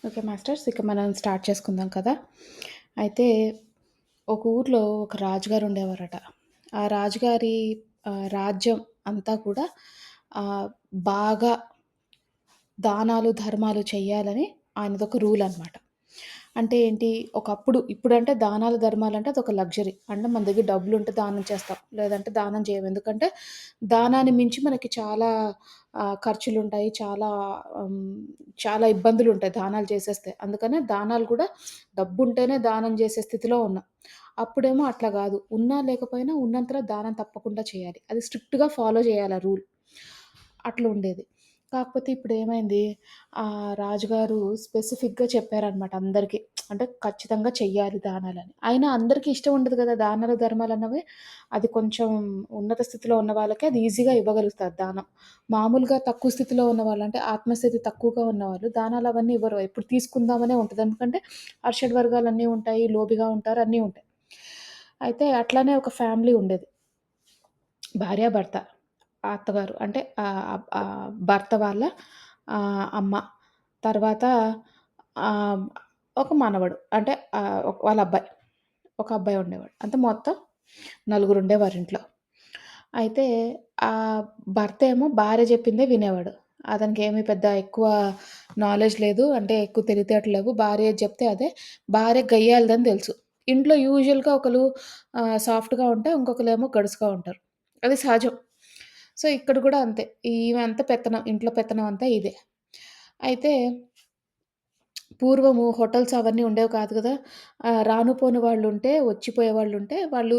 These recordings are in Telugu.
Okay masters. ఇక మనం స్టార్ట్ చేసుకుందాం కదా! అయితే ఒక ఊర్లో ఒక రాజుగారు ఉండేవారట. ఆ రాజుగారి రాజ్యం అంతా కూడా ఆహ్, బాగా దానాలు, ధర్మాలు చెయ్యాలని ఆయనదొక రూల్ అనమాట. అంటే ఏంటి, ఒకప్పుడు ఇప్పుడంటే దానాలు, ధర్మాలంటే అదొక లగ్జరీ. అంటే మన దగ్గర డబ్బులుంటే దానం చేస్తాం. లేదంటే దానం చేయం. ఎందుకంటే దానాన్ని మించి మనకి చాలా ఖర్చులుంటాయి. చాలా ఇబ్బందులుంటాయి దానాలు చేసేస్తే. అందుకనే దానాలు కూడా డబ్బుంటేనే దానం చేసే స్థితిలో ఉన్నాం. అప్పుడేమో అట్లా గాదు. ఉన్నా లేకపోయినా ఉన్నంతలో దానం తప్పకుండా చేయాలి. అది స్ట్రిక్ట్‌గా ఫాలో చేయాలి ఆ రూల్. అట్లుండేది. కాకపోతే ఇప్పుడేమైంది, రాజుగారు స్పెసిఫిక్‌గా చెప్పారనమాట అందరికి. అంటే ఖచ్చితంగా చెయ్యాలి దానాలని. అయినా అందరికీ ఇష్టం ఉండదు గదా! దానాలు, ధర్మాలన్నవి. అది కొంచెం ఉన్నత స్థితిలో ఉన్న వాళ్ళకే అది ఈజీగా ఇవ్వగలుగుతారు దానం. మామూలుగా తక్కువ స్థితిలో ఉన్నవాళ్ళు, అంటే ఆత్మస్థితి తక్కువగా ఉన్నవాళ్ళు దానాలవన్నీ ఇవ్వరు. ఎప్పుడు తీసుకుందామనే ఉంటది. ఎందుకంటే అరిషడ్ వర్గాలన్నీ ఉంటాయి, లోబిగా ఉంటారు, అన్నీ ఉంటాయి. అయితే అట్లనే ఒక ఫ్యామిలీ ఉండేది. భార్యాభర్త. అత్తగారు అంటే భర్త వాళ్ళ అమ్మ. తర్వాత ఆహ్, ఒక మనవడు. అంటే వాళ్ళ అబ్బాయి. ఒక అబ్బాయి ఉండేవాడు. అంటే మొత్తం నలుగురుండేవారు ఇంట్లో. అయితే భర్తేమో భార్య చెప్పిందే వినేవాడు. అతనికేమి పెద్ద ఎక్కువ నాలెడ్జ్ లేదు. అంటే ఎక్కువ తెలివితేటలు లేవు. భార్య ఏది చెప్తే అదే. భార్య గయ్యాళిదని తెలుసు. ఇంట్లో యూజువల్‌గా ఒకళ్ళు సాఫ్ట్‌గా ఉంటే, ఇంకొకళ్ళేమో గడుసుగా ఉంటారు. అది సహజం. సో, ఇక్కడ గూడా అంతే. ఈమె అంతా పెత్తనం. ఇంట్లో పెత్తనం అంతా ఇదే. అయితే పూర్వము హోటల్స్ అవన్నీ ఉండేవి కాదు గదా! రాను పోను వాళ్ళుంటే, వచ్చిపోయే వాళ్ళుంటే, వాళ్ళు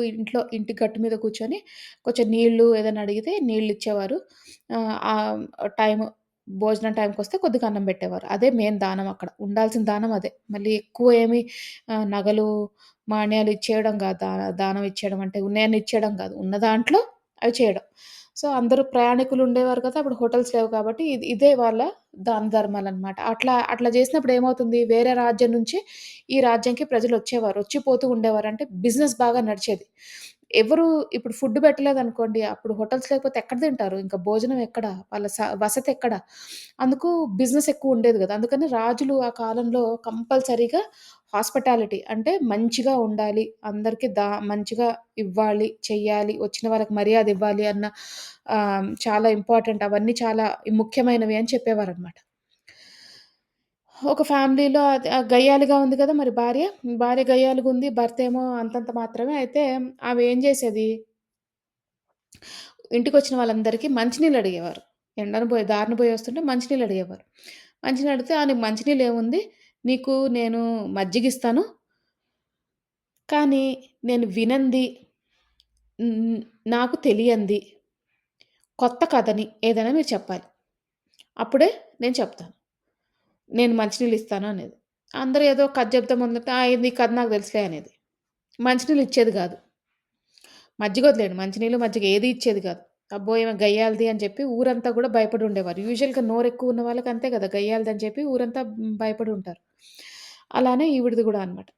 ఇంటి గట్టు మీద కూర్చొని కొంచెం నీళ్ళు ఏదైనా అడిగితే నీళ్ళిచ్చేవారు. ఆహ్, టైము భోజనం టైంకొస్తే కొద్దిగా అన్నం పెట్టేవారు. అదే మెయిన్ దానం అక్కడ. ఉండాల్సిన దానం అదే. మళ్ళీ ఎక్కువ ఏమి నగలు, మాణ్యాలు ఇచ్చేయడం గాదు. దానం ఇచ్చేయడం అంటే ఉన్నయన్ని ఇచ్చేయడం గాదు. ఉన్న దాంట్లో అవి చేయడం. సో, అందరూ ప్రయాణికులు ఉండేవారు కదా! అప్పుడు హోటల్స్ లేవు కాబట్టి ఇదే వాళ్ళ దాన ధర్మాలనమాట. అట్లా జేసినప్పుడు ఏమవుతుంది, వేరే రాజ్యం నుంచి ఈ రాజ్యంకి ప్రజలొచ్చేవారు. వచ్చి పోతూ ఉండేవారు. అంటే బిజినెస్ బాగా నడిచేది. ఎవరు ఇప్పుడు ఫుడ్ పెట్టలేదనుకోండి, అప్పుడు హోటల్స్ లేకపోతే ఎక్కడ తింటారు? ఇంకా భోజనం ఎక్కడ? వాళ్ళ వసతెక్కడ? అందుకు బిజినెస్ ఎక్కువుండేది గదా! అందుకని రాజులు ఆ కాలంలో కంపల్సరీగా హాస్పిటాలిటీ అంటే మంచిగా ఉండాలి, అందరికి మంచిగా ఇవ్వాలి, చెయ్యాలి, వచ్చిన వాళ్ళకి మర్యాదివ్వాలి అన్న చాలా ఇంపార్టెంట్, అవన్నీ చాలా ముఖ్యమైనవి అని చెప్పేవారనమాట. ఒక ఫ్యామిలీలో గయ్యాళిగా ఉంది కదా! మరి భార్య. భార్య గయ్యాళిగుంది. భర్తేమో అంతంత మాత్రమే. అయితే ఆమె ఏం చేసేది, ఇంటికొచ్చిన వాళ్ళందరికీ మంచినీళ్ళు అడిగేవారు. దారిన పోయి వస్తుంటే మంచినీళ్ళు అడిగేవారు. మంచినీళ్ళు అడిగితే, నీకు మంచినీళ్ళేముంది, నీకు నేను మజ్జిగిస్తాను. కానీ నేను వినంది, హ్మ్, నాకు తెలియంది, కొత్త కథని ఏదైనా మీరు చెప్పాలి. అప్పుడే నేను చెప్తాను. నేను మంచినీళ్ళిస్తాను అనేది. అందరూ ఏదో కథ చెప్తే మొదలెడితే, "ఈ కథ నాకు తెలుసులే" అనేది. మంచినీళ్ళు ఇచ్చేది గాదు. మజ్జిగొదిలేయండి. మంచినీళ్ళు, మజ్జిగ ఏది ఇచ్చేది గాదు. అబ్బో! ఈమె గయ్యాళిది అని చెప్పి ఊరంతా గూడా భయపడి ఉండేవారు. యూజువల్‌గా నోరెక్కువ ఉన్న వాళ్ళకి అంతే గదా! గయ్యాళిదని చెప్పి ఊరంతా భయపడి ఉంటారు. అలానే ఈవిడది గూడా అనమాట.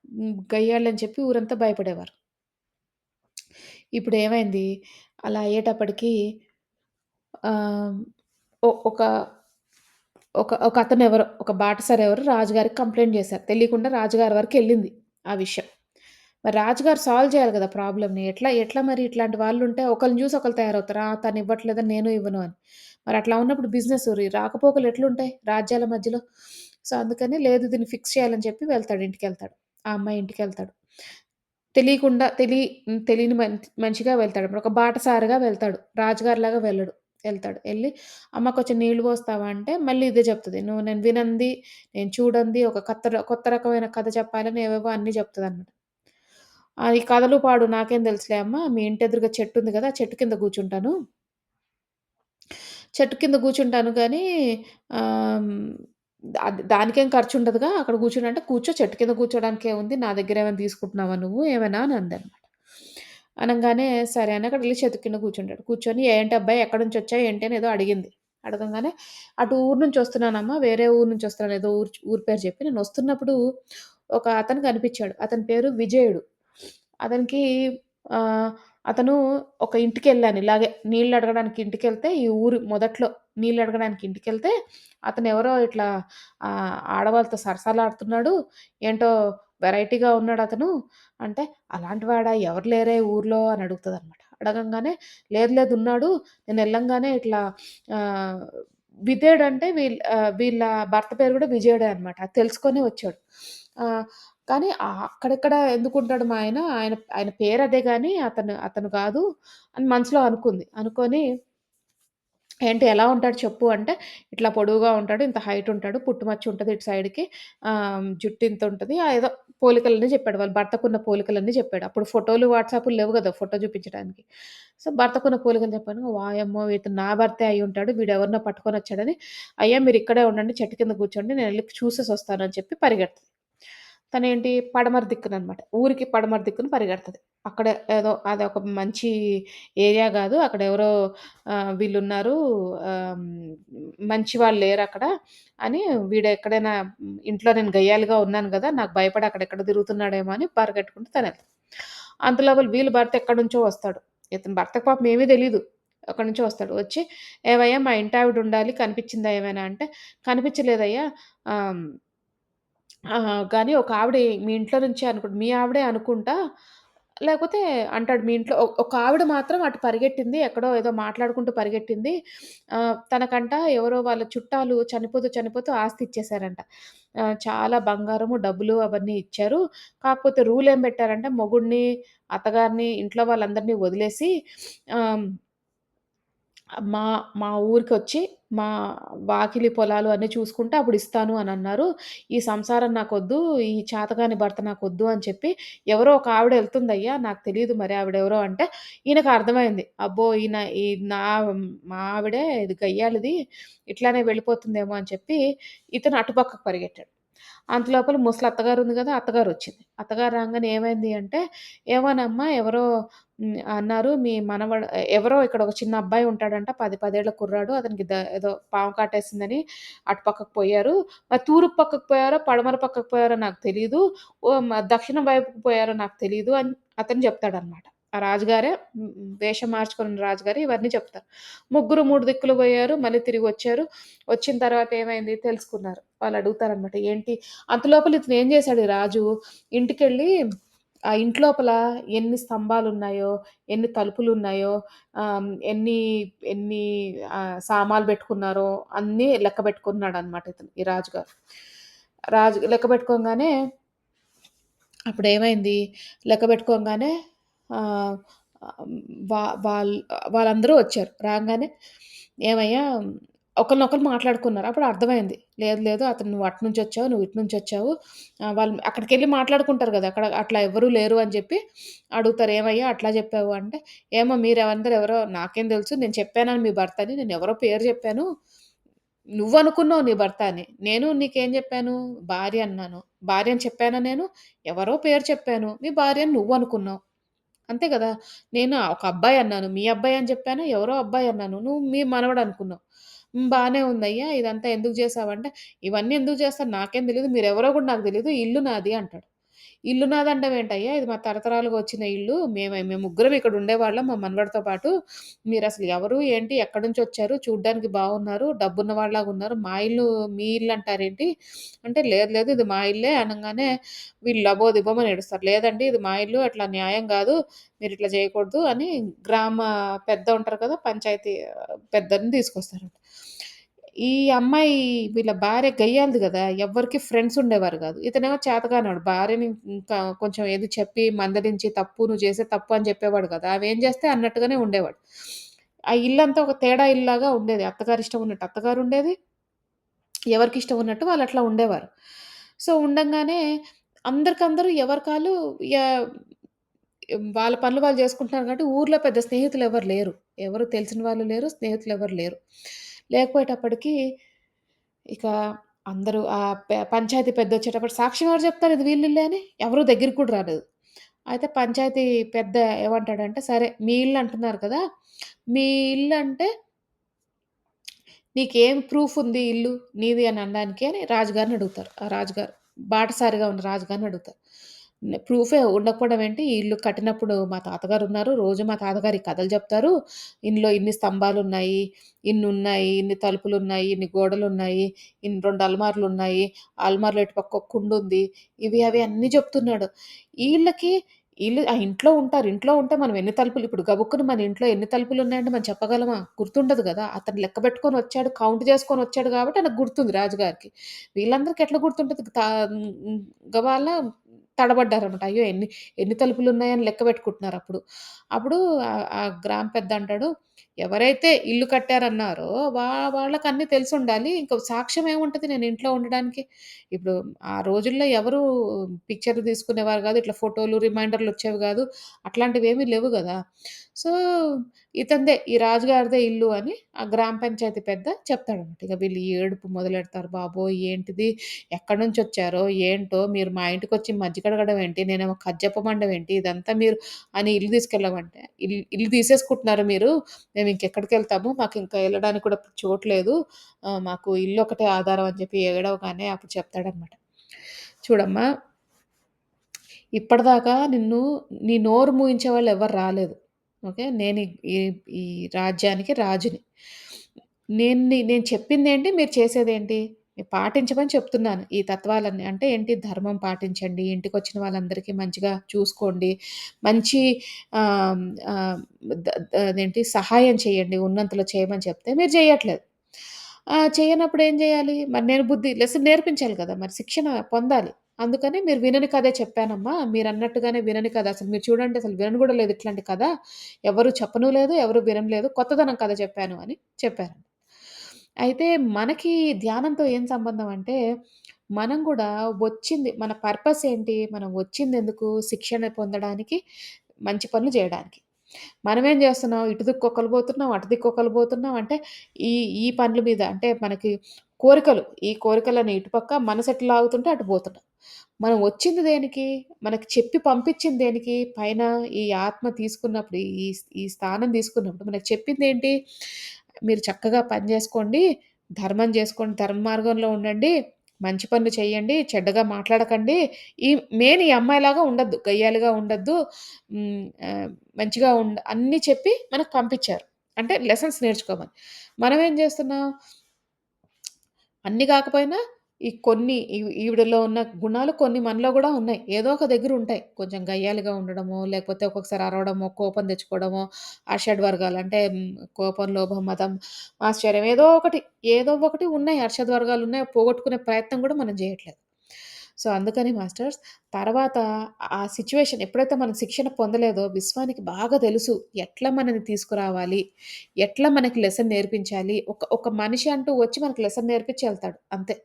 గయ్యాళని చెప్పి ఊరంతా భయపడేవారు. ఇప్పుడేమైంది, అలా అయ్యేటప్పటికి ఆహ్, ఒ ఒక ఒక ఒకతనెవరో, ఒక బాటసారెవరో రాజుగారికి కంప్లెయింట్ జేశారు. తెలియకుండా రాజుగారి వరకెళ్ళింది ఆ విషయం. మరి రాజుగారు సాల్వ్ చేయాలి గదా ప్రాబ్లమ్‌ని. ఎట్లా ఎట్లా మరి ఇట్లాంటి వాళ్ళుంటే ఒకళ్ళని జూసి ఒకళ్ళు తయారవుతారు. తనివ్వట్లేదని నేను ఇవ్వను అని. మరి అట్లా ఉన్నప్పుడు బిజినెస్ రాకపోకలు ఎట్లుంటాయి రాజ్యాల మధ్యలో. సో, అందుకని లేదు, దీన్ని ఫిక్స్ చేయాలని చెప్పి వెళ్తాడు, ఇంటికెళ్తాడు. ఆ అమ్మాయి ఇంటికెళ్తాడు. తెలియకుండా తెలియని మనిషిగా వెళ్తాడు. ఇప్పుడు ఒక బాటసారిగా వెళ్తాడు. రాజుగారిలాగా వెళ్ళడు. ఎళ్తాడు. ఎళ్లి, "అమ్మ కొంచెం నీళ్లు పోస్తావా?" అంటే మళ్ళీ ఇదే చెప్తది. నేను వినంది, నేను చూడంది, ఒక కొత్త రకమైన కథ చెప్పాలని ఏవేవో అన్నీ చెప్తదనమాట. ఈ కథలు పాడు నాకేం తెలుసులే అమ్మ. మీ ఇంటి ఎదురుగా చెట్టుంది గదా! ఆ చెట్టు కింద కూర్చుంటాను. చెట్టు కింద కూర్చుంటాను గానీ ఆహ్, హ్మ్, దానికేం ఖర్చుండదుగా అక్కడ కూర్చొనంటే, "కూర్చో, చెట్టు కింద కూర్చోడానికేముంది? నా దగ్గరేమైనా తీసుకుంటున్నావా నువ్వు ఏమైనా" అని అందనమాట. అనంగానే సరే అని అక్కడెళ్లి చెట్టు కింద కూర్చుంటాడు. కూర్చొని, "ఏంటబ్బాయి ఎక్కడి నుంచొచ్చావు ఏంటి" అని ఏదో అడిగింది. అడగంగానే, "అటు ఊరు నుంచొస్తున్నానమ్మా, వేరే ఊరు నుంచొస్తున్నాను." ఏదో ఊరు పేరు చెప్పి, నేనొస్తున్నప్పుడు ఒక అతను కనిపిచ్చాడు. అతని పేరు విజయుడు. అతనికి ఆహ్, అతను ఒక ఇంటికెళ్ళాను ఇలాగే నీళ్లడగడానికి ఇంటికెళ్తే, ఈ ఊరు మొదట్లో నీళ్ళు అడగడానికి ఇంటికెళ్తే, అతనెవరో ఇట్లా ఆడవాళ్ళతో సరసాలాడుతున్నాడు. ఏంటో వెరైటీగా ఉన్నాడతను. అంటే, "అలాంటి వాడా? ఎవరు లేరే ఊర్లో" అని అడుగుతదనమాట. అడగంగానే, "లేదు లేదు ఉన్నాడు. నేనెళ్ళంగానే ఇట్లా" ఆహ్, విధేయుడు అంటే వీళ్ళ భర్త పేరు గూడా విజయుడే అనమాట. అది తెలుసుకొనే వచ్చాడు. ఆహ్, కానీ అక్కడిక్కడ ఎందుకుంటాడు మా ఆయన, ఆయన ఆయన పేరదే గాని అతను గాదు అని మనసులో అనుకుంది. అనుకోని ఏంటి ఎలా ఉంటాడు చెప్పు అంటే, ఇట్లా పొడువుగా ఉంటాడు, ఇంత హైట్ ఉంటాడు, పుట్టుమచ్చ ఉంటది ఇటు సైడ్‌కి, జుట్టు ఇంతుంటది. ఏదో పోలికలన్నీ చెప్పాడు. వాళ్ళ భర్తకున్న పోలికలన్నీ చెప్పాడు. అప్పుడు ఫోటోలు, వాట్సాపులు లేవు గదా! ఫోటో చూపించడానికి. సో, భర్తకున్న పోలికలు చెప్పాను. వాయమ్మో! ఇతను నా భర్తే అయ్యుంటాడు. వీడెవరినో పట్టుకొనొచ్చాడని, అయ్యా మీరిక్కడే ఉండండి, చెట్టు కింద కూర్చోండి, నేనెళ్లి చూసేసొస్తాను అని చెప్పి పరిగెడతది. తనేంటి పడమర దిక్కుననమాట. ఊరికి పడమర దిక్కున పరిగెడతది. అక్కడ ఏదో అదొక మంచి ఏరియా గాదు. అక్కడెవరో వీళ్ళున్నారు. మంచి వాళ్ళు లేరక్కడ అని వీడెక్కడైనా ఇంట్లో నేను గయ్యాళిగా ఉన్నాను గదా! నాకు భయపడి అక్కడెక్కడ తిరుగుతున్నాడేమో అని పరిగెట్టుకుంటూ తనెళ్తది. అంతలోపల వీళ్ళ భర్త ఎక్కడి నుంచో వస్తాడు. ఇతని భర్తకి పాపం ఏమీ తెలీదు. ఎక్కడి నుంచో వస్తాడు. వచ్చి "ఏవయ్యా మా ఇంటావిడుండాలి కనిపించిందా ఏమైనా" అంటే, "కనిపించలేదయ్యా. ఆహ్" గానీ ఒక ఆవిడ మీ ఇంట్లో నుంచే మీ ఆవిడే అనుకుంటా. లేకపోతే అంటాడు మీ ఇంట్లో ఒక ఆవిడ మాత్రం అటు పరిగెట్టింది. ఎక్కడో ఏదో మాట్లాడుకుంటూ పరిగెట్టింది. తనకంట ఎవరో వాళ్ళ చుట్టాలు చనిపోతూ ఆస్తి ఇచ్చేసారంట. చాలా బంగారము, డబ్బులు అవన్నీ ఇచ్చారు. కాకపోతే రూల్ ఏం పెట్టారంటే మొగుడిని, అత్తగారిని, ఇంట్లో వాళ్ళందరిని వదిలేసి ఆహ్ మా మా ఊరికొచ్చి, మా వాకిలి, పొలాలు అన్నీ చూసుకుంటే అప్పుడిస్తాను అనన్నారు. ఈ సంసారం నాకొద్దు, ఈ చేతగాని భర్త నాకొద్దు అని చెప్పి, ఎవరో ఒక ఆవిడ ఎళ్తుందయ్యా, నాకు తెలీదు మరి ఆవిడెవరో అంటే, ఈయనకు అర్థమైంది. అబ్బో! ఈ నా మా ఆవిడే ఇది గయ్యాళిది, ఇట్లానే వెళ్ళిపోతుందేమో అని చెప్పి, ఇతను అటుపక్కకు పరిగెట్టాడు. అంతలోపల ముసలి అత్తగారుంది గదా! అత్తగారొచ్చింది. అత్తగారు రాంగానే ఏమైంది అంటే, "ఏమోనమ్మా ఎవరో అన్నారు మీ మనవడు ఎవరో ఇక్కడ ఒక చిన్న అబ్బాయి ఉంటాడంట 10 ఏళ్ల కుర్రాడు. అతనికి ఏదో పాము కాటేసిందని అటు పక్కకు పోయారు. మరి తూర్పు పక్కకు పోయారో, పడమర పక్కకు పోయారో నాకు తెలీదు. దక్షిణం వైపుకు పోయారో నాకు తెలీదు" అని అతను చెప్తాడనమాట. ఆ రాజుగారే వేషం మార్చుకున్న రాజుగారు ఇవన్నీ చెప్తారు. ముగ్గురు 3 దిక్కులు పోయారు. మళ్ళీ తిరిగొచ్చారు. వచ్చిన తర్వాత ఏమైంది తెలుసుకున్నారు. వాళ్ళు అడుగుతారనమాట. ఏంటి అంతలోపల ఇతను ఏం చేశాడు ఈ రాజు, ఇంటికెళ్ళి ఆ ఇంట్లోపల ఎన్ని స్తంభాలున్నాయో, ఎన్ని తలుపులున్నాయో, ఎన్ని ఎన్ని సామాలు బెట్టుకున్నారో అన్నీ లెక్క బెట్టుకున్నాడనమాట ఇతను ఈ రాజుగారు. రాజు లెక్క బెట్టుకోంగానే అప్పుడేమైంది, లెక్క బెట్టుకోంగానే ఆహ్, వా వాళ్ వాళ్ళందరూ వచ్చారు. రాంగానే "ఏమయ్యా" ఒకళ్ళనొకళ్ళు మాట్లాడుకున్నారు. అప్పుడు అర్థమైంది. లేదు లేదు అతను నువ్వు అటునుంచొచ్చావు, నువ్వు ఇటునుంచొచ్చావు. వాళ్ళు అక్కడికెళ్ళి మాట్లాడుకుంటారు గదా! అక్కడ అట్లా ఎవ్వరు లేరు అని జెప్పి అడుగుతారు. "ఏమయ్యా అట్లా జెప్పావు" అంటే, "ఏమో మీరందరూ ఎవరో నాకేం దెలుసు నేను చెప్పానని మీ భర్త అని. నేనెవరో పేరు జెప్పాను. నువ్వనుకున్నావు నీ భర్త అని. నేను నీకేం జెప్పాను? భార్య అన్నాను. భార్య అని చెప్పానా నేను? ఎవరో పేరు చెప్పాను. మీ భార్య అని నువ్వనుకున్నావు. అంతే గదా! నేను ఒక అబ్బాయి అన్నాను. మీ అబ్బాయి అని చెప్పానా? ఎవరో అబ్బాయి అన్నాను. నువ్వు మీ మనవడనుకున్నావు. బానే ఉందయ్యా. ఇదంతా ఎందుకు చేశావంటే, ఇవన్నీ ఎందుకు చేస్తాను నాకేం తెలీదు. మీరెవరో గూడా నాకు తెలీదు. ఈ ఇల్లు నాది అంటాడు. ఇల్లు నాదంటావేంటయ్యా? ఇది మా తరతరాలుగా వచ్చిన ఇల్లు. మేము ముగ్గురం ఇక్కడ ఉండేవాళ్ళం మా మనవడితో పాటు. మీరసలు ఎవరు? ఏంటి? ఎక్కడి నుంచొచ్చారు? చూడ్డానికి బాగున్నారు. డబ్బున్న వాళ్ళలాగా ఉన్నారు. మా ఇల్లు మీ ఇల్లు అంటారేంటి? అంటే లేదు లేదు ఇది మా ఇల్లే అనంగానే వీళ్ళు లబోదిబోమని ఏడుస్తారు. లేదండి ఇది మా ఇల్లు అట్లా న్యాయం గాదు. మీరిట్లా చేయకూడదు అని గ్రామ పెద్ద ఉంటారు కదా! పంచాయతీ పెద్దని తీసుకొస్తారంట. ఈ అమ్మాయి వీళ్ళ భార్య గయ్యాళిది గదా! ఎవ్వరికీ ఫ్రెండ్స్ ఉండేవారు గాదు. ఇతనేమో చేతగానోడు. భార్యని ఇంకా కొంచెం ఏదో చెప్పి మందలించి తప్పు నువ్వు చేసేది తప్పు అని చెప్పేవాడు గదా! ఆమేం చేస్తే అన్నట్టుగానే ఉండేవాడు. ఆ ఇల్లంతా ఒక తేడా ఇల్లులాగా ఉండేది. అత్తగారిష్టం ఉన్నట్టు అత్తగారుండేది. ఎవరికిష్టం ఉన్నట్టు వాళ్ళట్లా ఉండేవారు. సో, ఉండంగానే అందరికందరూ ఎవరికాళ్ళు య వాళ్ళ పనులు వాళ్ళు జేసుకుంటున్నారు కాబట్టి ఊర్లో పెద్ద స్నేహితులెవరు లేరు. ఎవరు తెలిసిన వాళ్ళు లేరు. స్నేహితులెవరు లేరు. లేకపోయేటప్పటికి ఇక అందరూ పంచాయతీ పెద్దొచ్చేటప్పటికి సాక్ష్యం ఎవరు జెప్తారు ఇది వీళ్ళిల్లే అని? ఎవరు దగ్గరికి కూడా రాలేదు. అయితే పంచాయతీ పెద్ద ఏమంటాడంటే, "సరే మీ ఇల్లు అంటున్నారు కదా! మీ ఇల్లంటే నీకేం ప్రూఫ్ ఉంది ఇల్లు నీది అని అనడానికి" అని రాజుగారిని అడుగుతారు. ఆ రాజుగారు బాటసారిగా ఉన్న రాజుగారిని అడుగుతారు. ప్రూఫే ఉండకపోవడం ఏంటి, ఈ ఇల్లు కట్టినప్పుడు మా తాతగారున్నారు. రోజు మా తాతగారు ఈ కథలు చెప్తారు. ఇందులో ఇన్ని స్తంభాలున్నాయి, ఇన్నున్నాయి, ఇన్ని తలుపులున్నాయి, ఇన్ని గోడలున్నాయి, 2 అల్మార్లున్నాయి. ఆ అల్మార్‌లో ఇటుపక్క ఒక కుండుంది. ఇవి అవి అన్నీ చెప్తున్నాడు. ఈళ్ళకి ఇంట్లో ఉంటారు. ఇంట్లో ఉంటే మనం ఎన్ని తలుపులు ఇప్పుడు గబుక్కున మన ఇంట్లో ఎన్ని తలుపులున్నాయంటే మనం చెప్పగలమా? గుర్తుండదు గదా! అతను లెక్క పెట్టుకొనొచ్చాడు, కౌంట్ చేసుకొనొచ్చాడు గాబట్టి ఆయనకు గుర్తుంది రాజుగారికి. వీళ్ళందరికి ఎట్లా గుర్తుంటది? గబాల్న తడబడ్డారనమాట. అయ్యో! ఎన్ని ఎన్ని తలుపులున్నాయని లెక్క పెట్టుకుంటున్నారప్పుడు. అప్పుడు ఆ గ్రామ పెద్ద అంటాడు, "ఎవరైతే ఇల్లు కట్టారన్నారో వాళ్ళకన్నీ తెలిసుండాలి. ఇంక సాక్ష్యం ఏముంటది నేను ఇంట్లో ఉండడానికి?" ఇప్పుడు ఆ రోజుల్లో ఎవరు పిక్చర్‌లు తీసుకునేవారు గాదు. ఇట్లా ఫోటోలు, రిమైండర్‌లొచ్చేవి గాదు. అట్లాంటివేమీ లెవ్వు గదా! సో, ఇతనిదే ఈ రాజుగారిదే ఇల్లు అని ఆ గ్రామ పంచాయతీ పెద్ద చెప్తాడనమాట. ఇక వీళ్ళు ఏడుపు మొదలెడతారు. బాబోయ్! ఏంటిది? ఎక్కడి నుంచొచ్చారో, ఏంటో మీరు మా ఇంటికొచ్చి మజ్జిగ అడగడం ఏంటి? నేనేమో కజ్జప్పమండం ఏంటి? ఇదంతా మీరు అని ఇల్లు తీసుకెళ్ళమంటే, ఇల్లు తీసేసుకుంటున్నారు మీరు. మేమింకెక్కడికెళ్తాము? మాకింకా ఎళ్ళడానికి కూడా చోటు లేదు. మాకు ఇల్లొకటే ఆధారం అని చెప్పి ఏడవగానే అప్పుడు చెప్తాడనమాట. చూడమ్మా, ఇప్పటిదాకా నీ నోరు మూయించేవాళ్ళు ఎవ్వరు రాలేదు. ఓకే. నేను ఈ ఈ ఈ రాజ్యానికి రాజుని. నేను చెప్పిందేంటి, మీరు చేసేదేంటి? పాటించమని చెప్తున్నాను ఈ తత్వాలన్నీ. అంటే ఏంటి ధర్మం పాటించండి, ఇంటికొచ్చిన వాళ్ళందరికీ మంచిగా చూసుకోండి, మంచి ఆహ్, ఆహ్, ద ద అదేంటి సహాయం చేయండి, ఉన్నంతలో చేయమని చెప్తే మీరు చేయట్లేదు. చేయనప్పుడు ఏం చేయాలి? మరి నేను లెసన్ నేర్పించాలి కదా! మరి శిక్షణ పొందాలి. అందుకని మీరు వినని కథే చెప్పానమ్మా. మీరన్నట్టుగానే వినని కథ. అసలు మీరు చూడండి అసలు వినను గూడా లేదు ఇట్లాంటి కథ. ఎవరు చెప్పను లేదు, ఎవరు వినలేదు. కొత్తదనం కథ చెప్పాను అని చెప్పారు. అయితే మనకి ధ్యానంతో ఏం సంబంధం అంటే, మనం గూడా మన పర్పస్ ఏంటి? మనం వచ్చిందెందుకు? శిక్షణ పొందడానికి, మంచి పనులు జేయడానికి. మనమేం జేస్తున్నాం, ఇటు దిక్కు ఒకళ్ళు బోతున్నాం, అటు దిక్కు ఒకళ్ళు బోతున్నాం. అంటే ఈ ఈ పనుల మీద అంటే మనకి కోరికలు, ఈ కోరికలని ఇటుపక్క మనసెటు లాగుతుంటే అటు బోతున్నాం. మనం వచ్చింది దేనికి? మనకి చెప్పి పంపించింది దేనికి? పైన ఈ ఆత్మ తీసుకున్నప్పుడు, ఈ స్థానం తీసుకున్నప్పుడు మనకు చెప్పిందేంటి? మీరు చక్కగా పని జేసుకోండి, ధర్మం జేసుకోండి, ధర్మ మార్గంలో ఉండండి, మంచి పనులు చేయండి, చెడ్డగా మాట్లాడకండి. ఈ ఈ అమ్మాయిలాగా ఉండొద్దు, గయ్యాళిగా ఉండొద్దు. మంచిగా అన్నీ చెప్పి మనకు పంపించారు. అంటే లెసన్స్ నేర్చుకోమని. మనమేం జేస్తున్నాం, అన్నీ గాకపోయినా ఈ కొన్ని ఈవిడలో ఉన్న గుణాలు కొన్ని మనలో గూడా ఉన్నాయి. ఏదో ఒక దగ్గరుంటాయి. కొంచెం గయ్యాళిగా ఉండడమో, లేకపోతే ఒక్కొక్కసారి అరవడమో, కోపం తెచ్చుకోవడమో, అషడ్ వర్గాలు అంటే కోపం, లోభం, మదం, ఆశ్చర్యం ఏదో ఒకటి ఉన్నాయి. అర్షడ్ వర్గాలున్నాయి. పోగొట్టుకునే ప్రయత్నం గూడా మనం జేయట్లేదు. సో, అందుకని మాస్టర్స్ తర్వాత ఆ సిట్యుయేషన్ ఎప్పుడైతే మనం శిక్షణ పొందలేదో విశ్వానికి బాగా తెలుసు. ఎట్లా మనని తీసుకురావాలి? ఎట్లా మనకి లెసన్ నేర్పించాలి? ఒక మనిషి అంటూ వచ్చి మనకు లెసన్ నేర్పించి ఎళ్తాడు అంతే.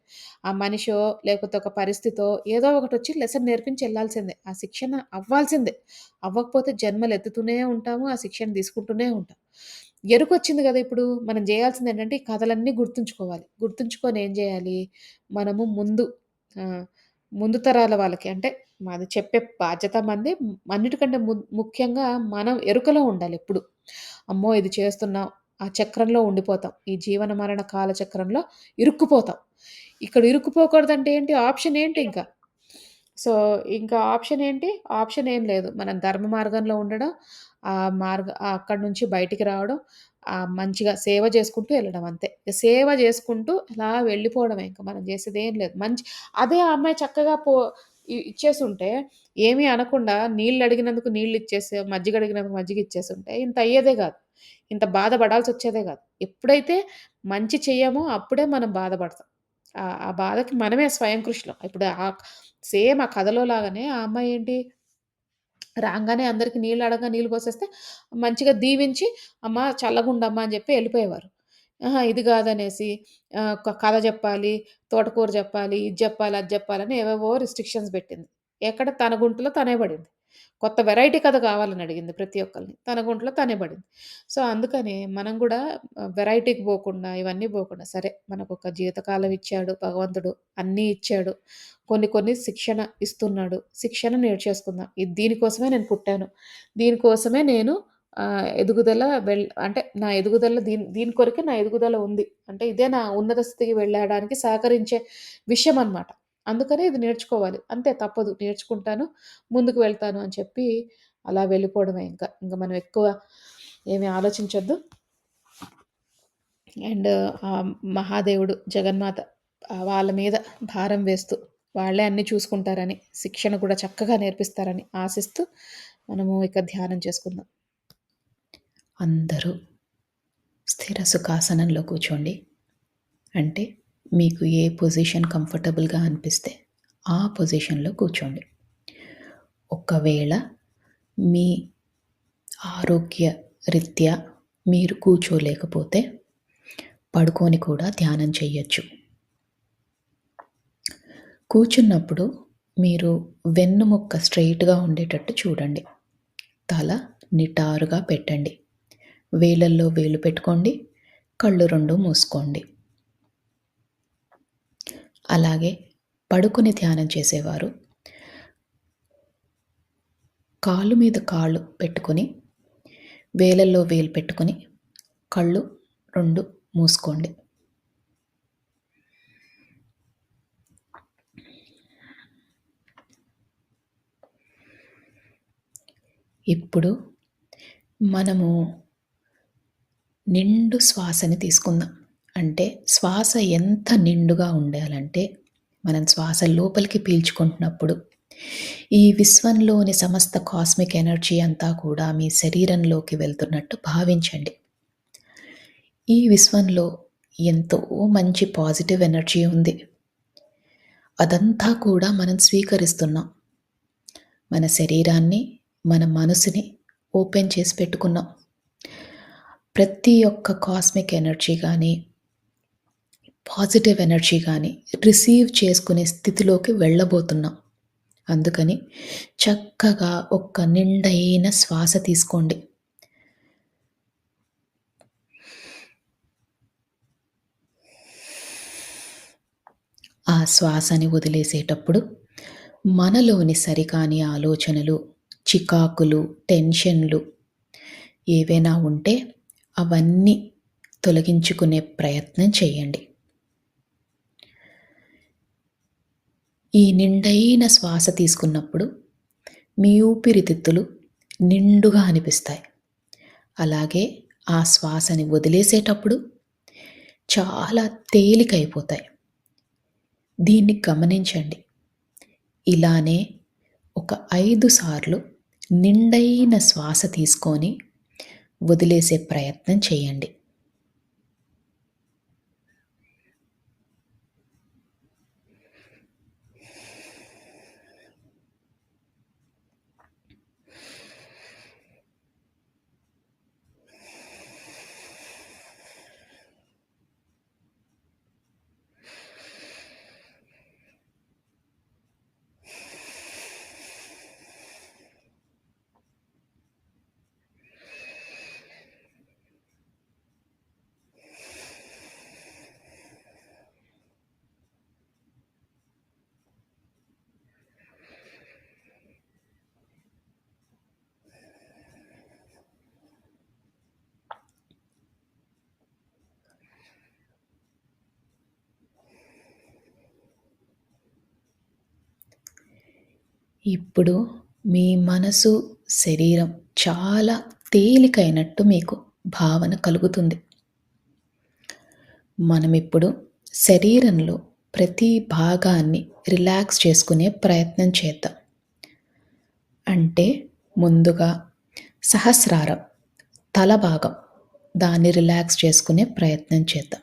ఆ మనిషో, లేకపోతే ఒక పరిస్థితో ఏదో ఒకటొచ్చి లెసన్ నేర్పించి ఎళ్ళాల్సిందే. ఆ శిక్షణ అవ్వాల్సిందే. అవ్వకపోతే జన్మలెత్తుతూనే ఉంటాము. ఆ శిక్షణ తీసుకుంటూనే ఉంటాం. ఎరుకొచ్చింది గదా! ఇప్పుడు మనం జేయాల్సిందేంటంటే ఈ కథలన్నీ గుర్తుంచుకోవాలి. గుర్తుంచుకొని ఏం జేయాలి? మనము ఆ! ముందు తరాల వాళ్ళకి అంటే మాది చెప్పే బాధ్యత మనది. అన్నిటికంటే ముఖ్యంగా మనం ఎరుకలో ఉండాలెప్పుడు. అమ్మో! ఇది చేస్తున్నాం. ఆ చక్రంలో ఉండిపోతాం. ఈ జీవన మరణ కాల చక్రంలో ఇరుక్కుపోతాం. ఇక్కడ ఇరుక్కుపోకూడదంటే ఏంటి? ఆప్షన్ ఏంటి ఇంకా? సో, ఇంకా ఆప్షన్ ఏంటి? ఆప్షన్ ఏం లేదు. మనం ధర్మ మార్గంలో ఉండడం, అక్కడి నుంచి బయటికి రావడం, మంచిగా సేవ చేసుకుంటూ ఎళ్ళడం అంతే. సేవ చేసుకుంటూ అలా వెళ్ళిపోవడమే ఇంక మనం చేసేదేం లేదు. అదే ఆ అమ్మాయి చక్కగా ఇచ్చేసుంటే, ఏమీ అనకుండా నీళ్ళడిగినందుకు నీళ్ళిచ్చేసి, మజ్జిగ అడిగినందుకు మజ్జిగ ఇచ్చేసుంటే ఇంత అయ్యేదే గాదు. ఇంత బాధపడాల్సొచ్చేదే గాదు. ఎప్పుడైతే మంచి చెయ్యమో అప్పుడే మనం బాధపడతాం. ఆ బాధకి మనమే స్వయం కృషిలో. ఇప్పుడు సేమ్ ఆ కథలో లాగానే ఆ అమ్మాయి ఏంటి రాంగానే అందరికి నీళ్ళు నీళ్ళు పోసేస్తే మంచిగా దీవించి, "అమ్మ చల్లగుండమ్మా" అని జెప్పి ఎళ్ళిపోయేవారు. అహా! ఇది గాదనేసి కథ జెప్పాలి, తోటకూర జెప్పాలి, ఇది జెప్పాలి, అది జెప్పాలని ఏవేవో రిస్ట్రిక్షన్స్ బెట్టింది. ఎక్కడ తన గుంటలో తనే బడింది. కొత్త వెరైటీ కథ కావాలని అడిగింది ప్రతి ఒక్కళ్ళని. తన గుంటలో తనే బడింది. సో, అందుకని మనం గూడా వెరైటీకి బోకుండా, ఇవన్నీ బోకుండా సరే మనకొక జీవితకాలం ఇచ్చాడు భగవంతుడు, అన్నీ ఇచ్చాడు. కొన్ని కొన్ని శిక్షణ ఇస్తున్నాడు. శిక్షణ నేర్చేసుకుందాం. దీనికోసమే నేను పుట్టాను. దీనికోసమే నేను ఎదుగుదల అంటే నా ఎదుగుదల దీని కొరకే నా ఎదుగుదల ఉంది. అంటే ఇదే నా ఉన్నత స్థితికి వెళ్ళడానికి సహకరించే విషయం అన్నమాట. అందుకనే ఇది నేర్చుకోవాలి. అంతే తప్పదు. నేర్చుకుంటాను, ముందుకు వెళ్తాను అని చెప్పి అలా వెళ్ళిపోవడమే ఇంక. ఇంక మనం ఎక్కువ ఏమి ఆలోచించొద్దు. అండ్ మహాదేవుడు, జగన్మాత వాళ్ళ మీద భారం వేస్తూ, వాళ్ళే అన్నీ చూసుకుంటారని, శిక్షణ కూడా చక్కగా నేర్పిస్తారని ఆశిస్తూ మనము ఇక ధ్యానం చేసుకుందాం. అందరూ స్థిర సుఖాసనంలో కూర్చోండి. అంటే మీకు ఏ పొజిషన్ కంఫర్టబుల్‌గా అనిపిస్తే ఆ పొజిషన్‌లో కూర్చోండి. ఒకవేళ మీ ఆరోగ్య రీత్యా మీరు కూర్చోలేకపోతే పడుకొని కూడా ధ్యానం చెయ్యొచ్చు. కూర్చున్నప్పుడు మీరు వెన్నుముక్క స్ట్రెయిట్‌గా ఉండేటట్టు చూడండి. తల నిటారుగా పెట్టండి. వేలల్లో వేలు పెట్టుకోండి. కళ్ళు 2 మూసుకోండి. అలాగే పడుకొని ధ్యానం చేసేవారు కాలు మీద కాళ్ళు పెట్టుకొని, వేలల్లో వేలు పెట్టుకొని, కళ్ళు 2 మూసుకోండి. ఇప్పుడు మనము నిండు శ్వాసని తీసుకుందాం. అంటే శ్వాస ఎంత నిండుగా ఉండాలంటే, మనం శ్వాస లోపలికి పీల్చుకుంటున్నప్పుడు, ఈ విశ్వంలోని సమస్త కాస్మిక్ ఎనర్జీ అంతా కూడా మీ శరీరంలోకి వెళ్తున్నట్టు భావించండి. ఈ విశ్వంలో ఎంతో మంచి పాజిటివ్ ఎనర్జీ ఉంది. అదంతా కూడా మనం స్వీకరిస్తున్నాం. మన శరీరాన్ని, మన మనసుని ఓపెన్ చేసి పెట్టుకున్నాం. ప్రతి ఒక్క కాస్మిక్ ఎనర్జీ గానీ, పాజిటివ్ ఎనర్జీ గానీ రిసీవ్ చేసుకునే స్థితిలోకి వెళ్ళబోతున్నాం. అందుకని చక్కగా ఒక్క నిండైన శ్వాస తీసుకోండి. ఆ శ్వాసని వదిలేసేటప్పుడు మనలోని సరికాని ఆలోచనలు, చికాకులు, టెన్షన్లు ఏవైనా ఉంటే అవన్నీ తొలగించుకునే ప్రయత్నం చేయండి. ఈ నిండైన శ్వాస తీసుకున్నప్పుడు మీ ఊపిరితిత్తులు నిండుగా అనిపిస్తాయి. అలాగే ఆ శ్వాసని వదిలేసేటప్పుడు చాలా తేలికైపోతాయి. దీన్ని గమనించండి. ఇలానే ఒక 5 సార్లు నిండైన శ్వాస తీసుకొని వదిలేసే ప్రయత్నం చేయండి. ఇప్పుడు మీ మనసు, శరీరం చాలా తేలికైనట్టు మీకు భావన కలుగుతుంది. మనమిప్పుడు శరీరంలో ప్రతి భాగాన్ని రిలాక్స్ చేసుకునే ప్రయత్నం చేద్దాం. అంటే ముందుగా సహస్రారం, తల భాగం, దాన్ని రిలాక్స్ చేసుకునే ప్రయత్నం చేద్దాం.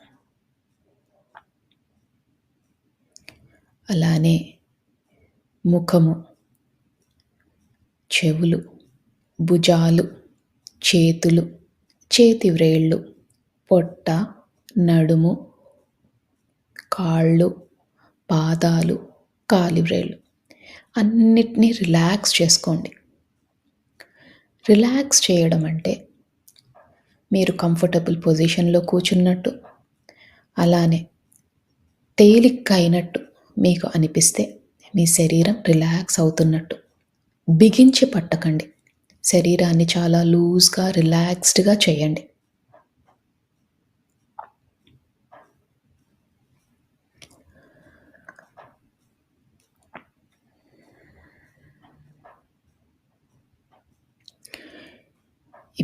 అలానే ముఖము, చెవులు, భుజాలు, చేతులు, చేతి వ్రేళ్ళు, పొట్ట, నడుము, కాళ్ళు, పాదాలు, కాలివ్రేళ్ళు అన్నిటినీ రిలాక్స్ చేసుకోండి. రిలాక్స్ చేయడం అంటే మీరు కంఫర్టబుల్ పొజిషన్లో కూర్చున్నట్టు, అలానే తేలిగ్గా అయినట్టు మీకు అనిపిస్తే మీ శరీరం రిలాక్స్ అవుతున్నట్టు. బిగించి పట్టకండి. శరీరాన్ని చాలా లూజ్గా, రిలాక్స్డ్గా చేయండి.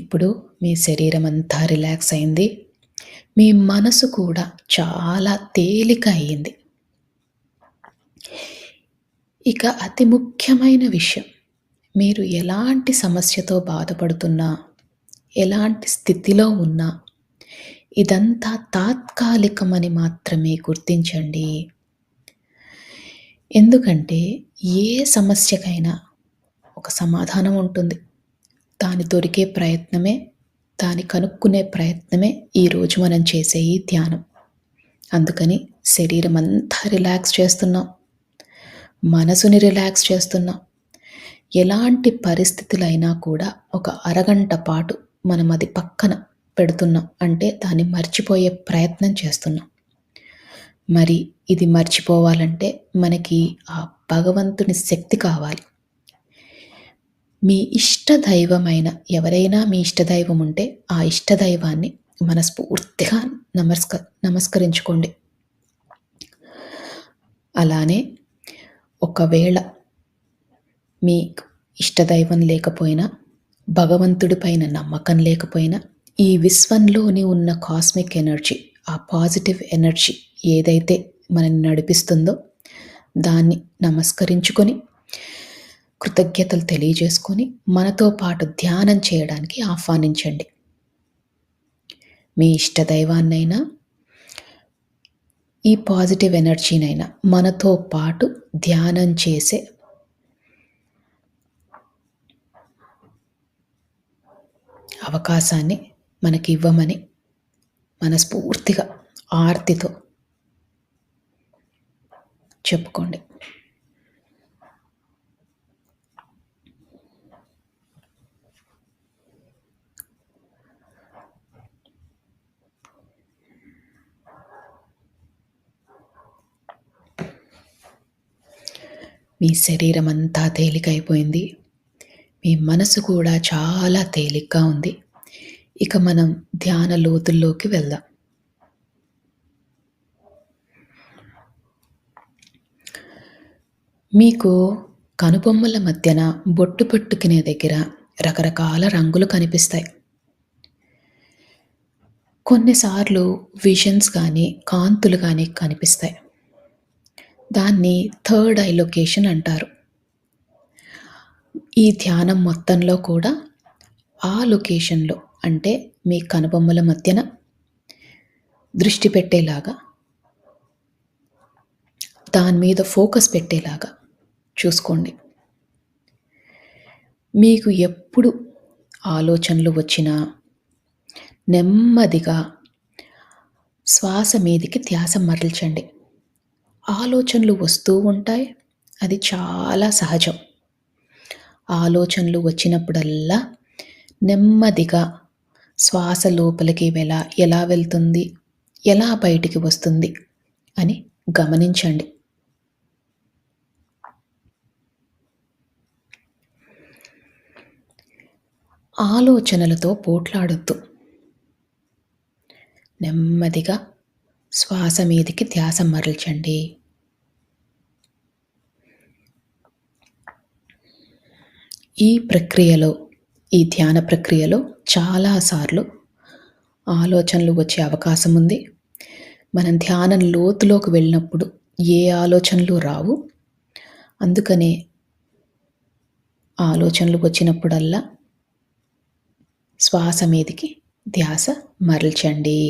ఇప్పుడు మీ శరీరం అంతా రిలాక్స్ అయింది. మీ మనసు కూడా చాలా తేలిక అయింది. ఇక అతి ముఖ్యమైన విషయం, మీరు ఎలాంటి సమస్యతో బాధపడుతున్నా, ఎలాంటి స్థితిలో ఉన్నా, ఇదంతా తాత్కాలికమని మాత్రమే గుర్తించండి. ఎందుకంటే ఏ సమస్యకైనా ఒక సమాధానం ఉంటుంది. దాని దొరికే ప్రయత్నమే, దాన్ని కనుక్కునే ప్రయత్నమే ఈరోజు మనం చేసే ఈ ధ్యానం. అందుకని శరీరం అంతా రిలాక్స్ చేస్తున్నాం, మనసుని రిలాక్స్ చేస్తున్నాం. ఎలాంటి పరిస్థితులైనా కూడా ఒక అరగంట పాటు మనం అది పక్కన పెడుతున్నాం, అంటే దాన్ని మర్చిపోయే ప్రయత్నం చేస్తున్నాం. మరి ఇది మర్చిపోవాలంటే మనకి ఆ భగవంతుని శక్తి కావాలి. మీ ఇష్టదైవమైన ఎవరైనా మీ ఇష్టదైవం ఉంటే ఆ ఇష్టదైవాన్ని మనస్ఫూర్తిగా నమస్కరించుకోండి. అలానే ఒకవేళ మీకు ఇష్టదైవం లేకపోయినా, భగవంతుడి పైన నమ్మకం లేకపోయినా, ఈ విశ్వంలోని ఉన్న కాస్మిక్ ఎనర్జీ, ఆ పాజిటివ్ ఎనర్జీ ఏదైతే మనల్ని నడిపిస్తుందో దాన్ని నమస్కరించుకొని, కృతజ్ఞతలు తెలియజేసుకొని, మనతో పాటు ధ్యానం చేయడానికి ఆహ్వానించండి. మీ ఇష్టదైవాన్నైనా, ఈ పాజిటివ్ ఎనర్జీనైనా మనతో పాటు ధ్యానం చేసే అవకాశాన్ని మనకి ఇవ్వమని మనస్ఫూర్తిగా ఆర్తితో చెప్పుకోండి. మీ శరీరం అంతా తేలికైపోయింది. మీ మనసు కూడా చాలా తేలిగ్గా ఉంది. ఇక మనం ధ్యాన లోతుల్లోకి వెళ్దాం. మీకు కనుబొమ్మల మధ్యన బొట్టు పెట్టుకునే దగ్గర రకరకాల రంగులు కనిపిస్తాయి. కొన్నిసార్లు విజన్స్ కానీ, కాంతులు కానీ కనిపిస్తాయి. దాన్ని థర్డ్ ఐ లొకేషన్ అంటారు. ఈ ధ్యానం మొత్తంలో కూడా ఆ లొకేషన్లో, అంటే మీ కనుబొమ్మల మధ్యన దృష్టి పెట్టేలాగా, దాని మీద ఫోకస్ పెట్టేలాగా చూసుకోండి. మీకు ఎప్పుడు ఆలోచనలు వచ్చినా నెమ్మదిగా శ్వాస మీదికి ధ్యాస మరల్చండి. ఆలోచనలు వస్తూ ఉంటాయి, అది చాలా సహజం. ఆలోచనలు వచ్చినప్పుడల్లా నెమ్మదిగా శ్వాస లోపలికి ఎలా వెళ్తుంది, ఎలా బయటికి వస్తుంది అని గమనించండి. ఆలోచనలతో పోట్లాడొద్దు. నెమ్మదిగా శ్వాస మీదికి ధ్యాస మరల్చండి. ఈ ప్రక్రియలో, ఈ ధ్యాన ప్రక్రియలో చాలాసార్లు ఆలోచనలు వచ్చే అవకాశం ఉంది. మనం ధ్యానం లోతులోకి వెళ్ళినప్పుడు ఏ ఆలోచనలు రావు. అందుకనే ఆలోచనలు వచ్చినప్పుడల్లా శ్వాస మీదికి ధ్యాస మరల్చండి.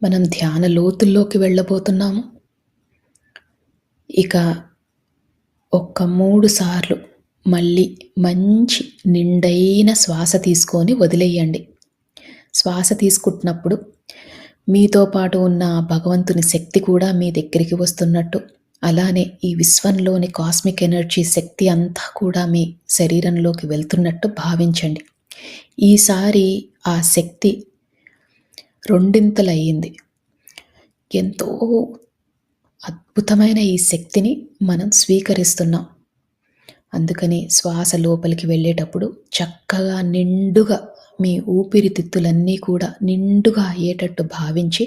మనం ధ్యాన లోతుల్లోకి వెళ్ళబోతున్నాము. ఇక 3 సార్లు మళ్ళీ మంచి నిండైన శ్వాస తీసుకొని వదిలేయండి. శ్వాస తీసుకుంటున్నప్పుడు మీతో పాటు ఉన్న భగవంతుని శక్తి కూడా మీ దగ్గరికి వస్తున్నట్టు, అలానే ఈ విశ్వంలోని కాస్మిక్ ఎనర్జీ శక్తి అంతా కూడా మీ శరీరంలోకి వెళ్తున్నట్టు భావించండి. ఈసారి ఆ శక్తి రెండింతలయ్యింది. ఎంతో అద్భుతమైన ఈ శక్తిని మనం స్వీకరిస్తున్నాం. అందుకని శ్వాస లోపలికి వెళ్ళేటప్పుడు చక్కగా నిండుగా మీ ఊపిరితిత్తులన్నీ కూడా నిండుగా అయ్యేటట్టు భావించి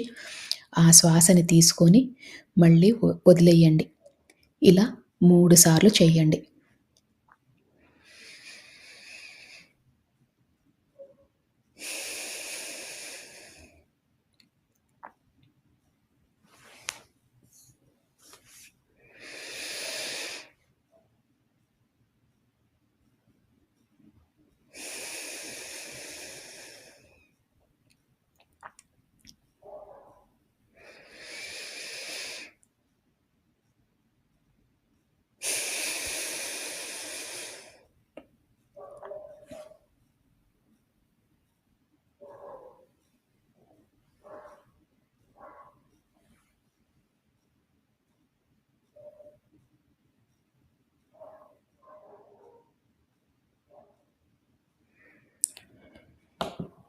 ఆ శ్వాసని తీసుకొని మళ్ళీ వదిలేయండి. ఇలా 3 సార్లు చెయ్యండి.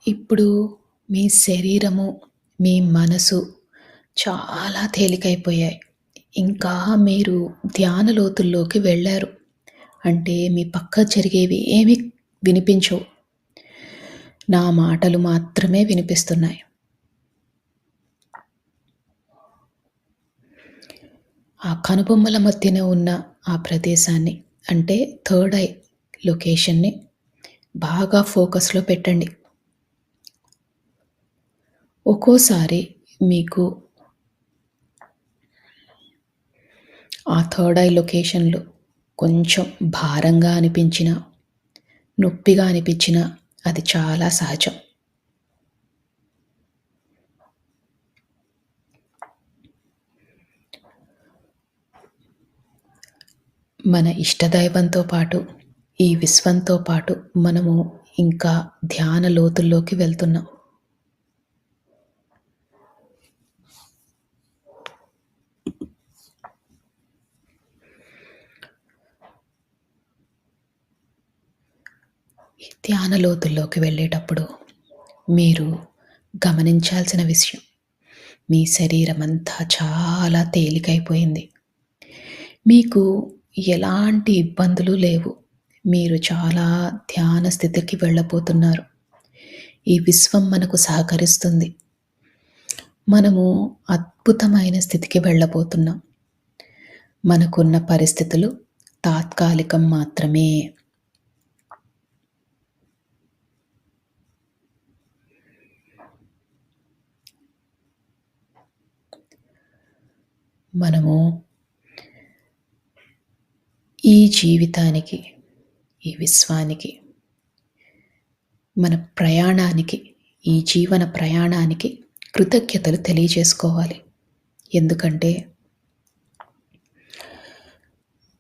ఇప్పుడు మీ శరీరము, మీ మనసు చాలా తేలికైపోయాయి. ఇంకా మీరు ధ్యాన లోతుల్లోకి వెళ్లారు. అంటే మీ పక్క జరిగేవి ఏమి వినిపించవు. నా మాటలు మాత్రమే వినిపిస్తున్నాయి. ఆ కనుబొమ్మల మధ్యన ఉన్న ఆ ప్రదేశాన్ని అంటే థర్డ్ ఐ లొకేషన్‌ని బాగా ఫోకస్‌లో పెట్టండి. ఒక్కోసారి మీకు ఆ థర్డ్ ఐ లొకేషన్‌లో కొంచెం భారంగా అనిపించినా, నొప్పిగా అనిపించినా అది చాలా సహజం. మన ఇష్టదైవంతో పాటు, ఈ విశ్వంతో పాటు మనము ఇంకా ధ్యాన లోతుల్లోకి వెళ్తున్నాం. ఈ ధ్యాన లోతుల్లోకి వెళ్ళేటప్పుడు మీరు గమనించాల్సిన విషయం, మీ శరీరమంతా చాలా తేలికైపోయింది. మీకు ఎలాంటి ఇబ్బందులు లేవు. మీరు చాలా ధ్యాన స్థితికి వెళ్ళబోతున్నారు. ఈ విశ్వం మనకు సహకరిస్తుంది. మనము అద్భుతమైన స్థితికి వెళ్ళబోతున్నాం. మనకున్న పరిస్థితులు తాత్కాలికం మాత్రమే. మనము ఈ జీవితానికి, ఈ విశ్వానికి, మన ప్రయాణానికి, ఈ జీవన ప్రయాణానికి కృతజ్ఞతలు తెలియజేసుకోవాలి. ఎందుకంటే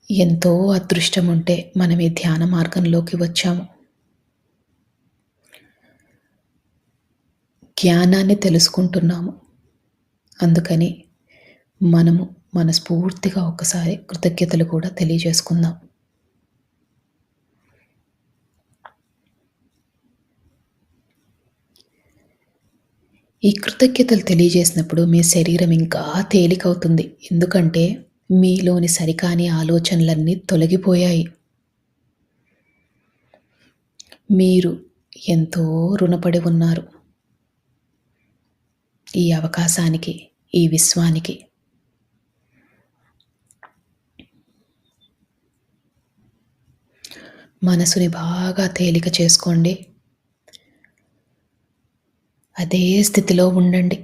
ఎంతో అదృష్టం ఉంటే మనం ఈ ధ్యాన మార్గంలోకి వచ్చాము. జ్ఞానాన్ని తెలుసుకుంటున్నాము. అందుకని మనము మనస్ఫూర్తిగా ఒకసారి కృతజ్ఞతలు కూడా తెలియజేసుకుందాం. ఈ కృతజ్ఞతలు తెలియజేసినప్పుడు మీ శరీరం ఇంకా తేలికవుతుంది. ఎందుకంటే మీలోని సరికాని ఆలోచనలన్నీ తొలగిపోయాయి. మీరు ఎంతో రుణపడి ఉన్నారు ఈ అవకాశానికి, ఈ విశ్వానికి. మనసుని బాగా తేలిక చేసుకోండి. అదే స్థితిలో ఉండండి.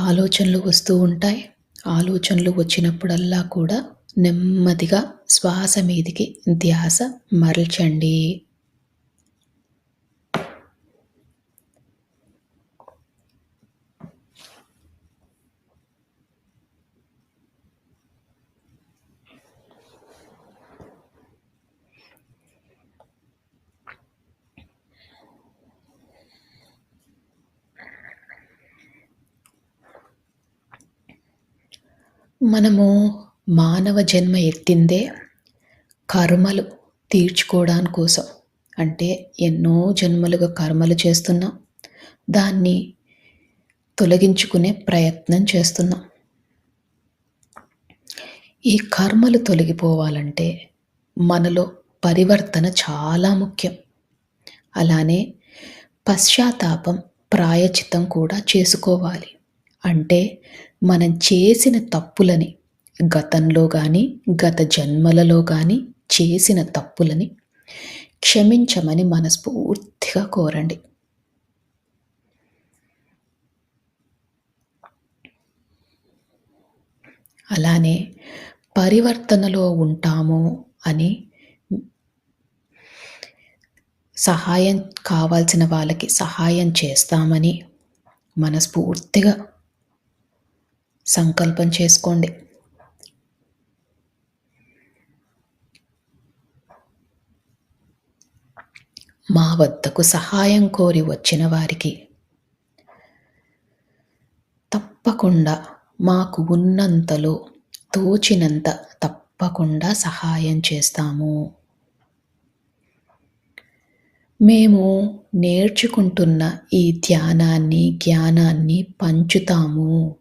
ఆలోచనలు వస్తూ ఉంటాయి. ఆలోచనలు వచ్చినప్పుడల్లా కూడా నెమ్మదిగా శ్వాస మీదికి ధ్యాస మరల్చండి. మనము మానవ జన్మ ఎత్తిందే కర్మలు తీర్చుకోవడాని కోసం. అంటే ఎన్నో జన్మలుగా కర్మలు చేస్తున్నాం. దాన్ని తొలగించుకునే ప్రయత్నం చేస్తున్నాం. ఈ కర్మలు తొలగిపోవాలంటే మనలో పరివర్తన చాలా ముఖ్యం. అలానే పశ్చాత్తాపం, ప్రాయశ్చిత్తం కూడా చేసుకోవాలి. అంటే మనం చేసిన తప్పులని గతంలో గానీ, గత జన్మలలో గానీ చేసిన తప్పులని క్షమించమని మనస్ఫూర్తిగా కోరండి. అలానే పరివర్తనలో ఉంటాము అని సహాయం కావాల్సిన వాళ్ళకి సహాయం చేస్తామని మనస్ఫూర్తిగా సంకల్పం చేసుకోండి. మా వద్దకు సహాయం కోరి వచ్చిన వారికి తప్పకుండా మాకు ఉన్నంతలో తోచినంత తప్పకుండా సహాయం చేస్తాము. మేము నేర్చుకుంటున్న ఈ ధ్యానాన్ని, జ్ఞానాన్ని పంచుతాము.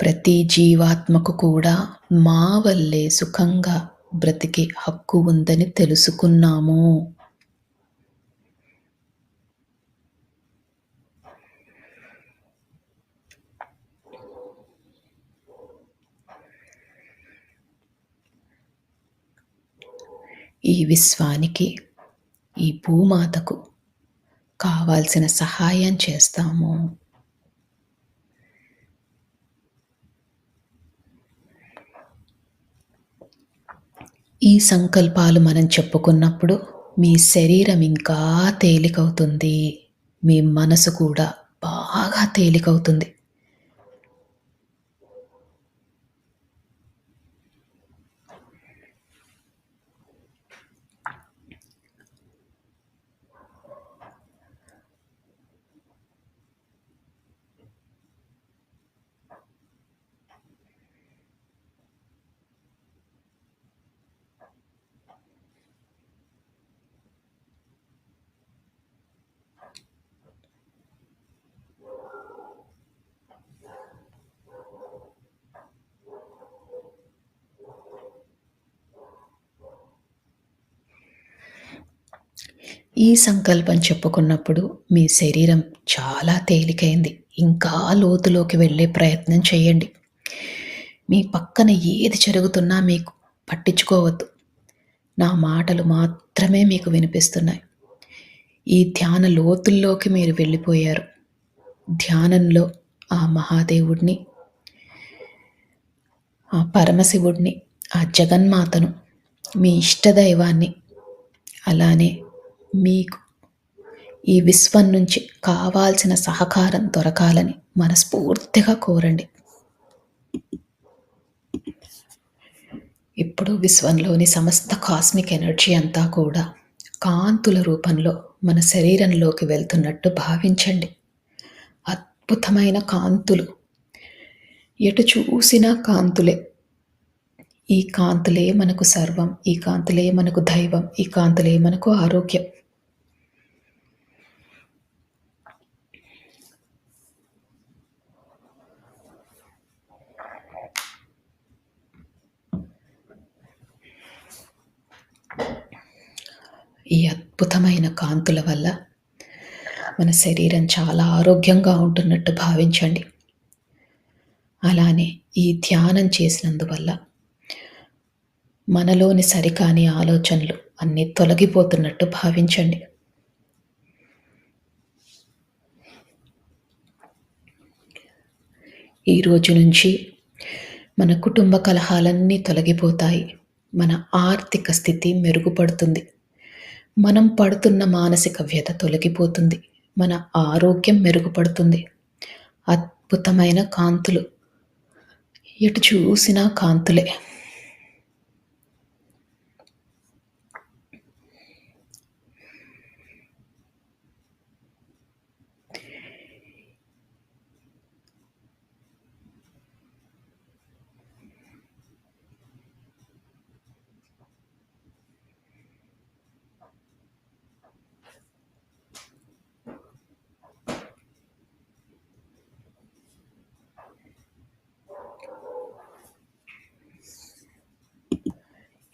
ప్రతి జీవాత్మకు కూడా మా వల్లే సుఖంగా బ్రతికే హక్కు ఉందని తెలుసుకున్నాము. ఈ విశ్వానికి, ఈ భూమాతకు కావాల్సిన సహాయం చేస్తాము. ఈ సంకల్పాలు మనం చెప్పుకున్నప్పుడు మీ శరీరం ఇంకా తేలికవుతుంది. మీ మనసు కూడా బాగా తేలికవుతుంది. ఈ సంకల్పం చెప్పుకున్నప్పుడు మీ శరీరం చాలా తేలికైంది. ఇంకా లోతులోకి వెళ్ళే ప్రయత్నం చేయండి. మీ పక్కన ఏది జరుగుతున్నా మీకు పట్టించుకోవద్దు. నా మాటలు మాత్రమే మీకు వినిపిస్తున్నాయి. ఈ ధ్యాన లోతుల్లోకి మీరు వెళ్ళిపోయారు. ధ్యానంలో ఆ మహాదేవుడిని, ఆ పరమశివుడిని, ఆ జగన్మాతను, మీ ఇష్టదైవాన్ని, అలానే మీకు ఈ విశ్వం నుంచి కావాల్సిన సహకారం దొరకాలని మనస్ఫూర్తిగా కోరండి. ఇప్పుడు విశ్వంలోని సమస్త కాస్మిక్ ఎనర్జీ అంతా కూడా కాంతుల రూపంలో మన శరీరంలోకి వెళ్తున్నట్టు భావించండి. అద్భుతమైన కాంతులు, ఎటు చూసినా కాంతులే. ఈ కాంతులే మనకు సర్వం, ఈ కాంతులే మనకు దైవం, ఈ కాంతులే మనకు ఆరోగ్యం. ఈ అద్భుతమైన కాంతుల వల్ల మన శరీరం చాలా ఆరోగ్యంగా ఉంటున్నట్టు భావించండి. అలానే ఈ ధ్యానం చేసినందువల్ల మనలోని సరికాని ఆలోచనలు అన్నీ తొలగిపోతున్నట్టు భావించండి. ఈ రోజు నుంచి మన కుటుంబ కలహాలన్నీ తొలగిపోతాయి. మన ఆర్థిక స్థితి మెరుగుపడుతుంది. మనం పడుతున్న మానసిక వ్యధ తొలగిపోతుంది. మన ఆరోగ్యం మెరుగుపడుతుంది. అద్భుతమైన కాంతులు, ఎటు చూసినా కాంతులే.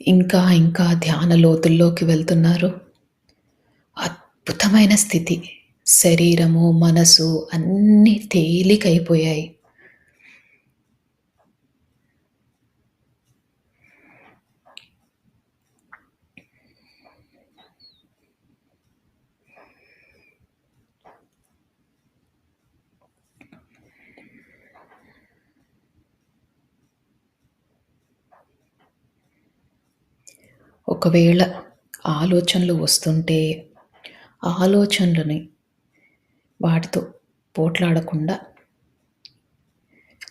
ఇంకా ఇంకా ధ్యాన లోతుల్లోకి వెళ్తున్నారు. అద్భుతమైన స్థితి. శరీరము, మనసు అన్నీ తేలికైపోయాయి. ఒకవేళ ఆలోచనలు వస్తుంటే, ఆలోచనలని వాటితో పోట్లాడకుండా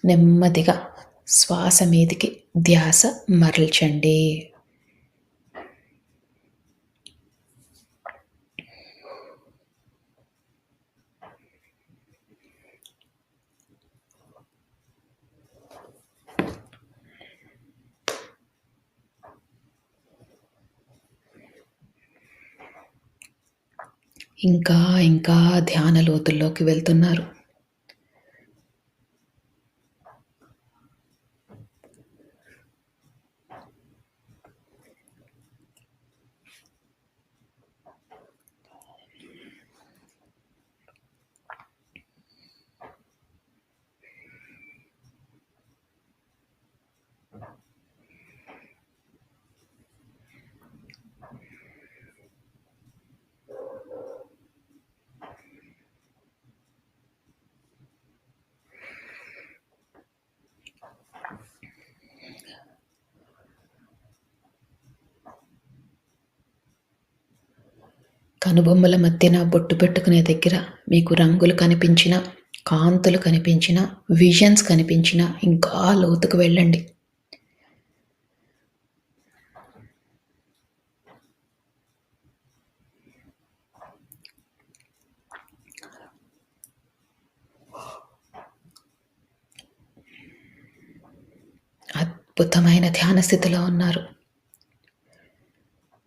నెమ్మదిగా శ్వాస మీదికి ధ్యాస మరల్చండి. ఇంకా ఇంకా ధ్యాన లోతుల్లోకి వెళ్తున్నారు. కనుబొమ్మల మధ్యన బొట్టు పెట్టుకునే దగ్గర మీకు రంగులు కనిపించినా, కాంతులు కనిపించినా, విజన్స్ కనిపించినా ఇంకా లోతుకు వెళ్ళండి. అద్భుతమైన ధ్యాన స్థితిలో ఉన్నారు.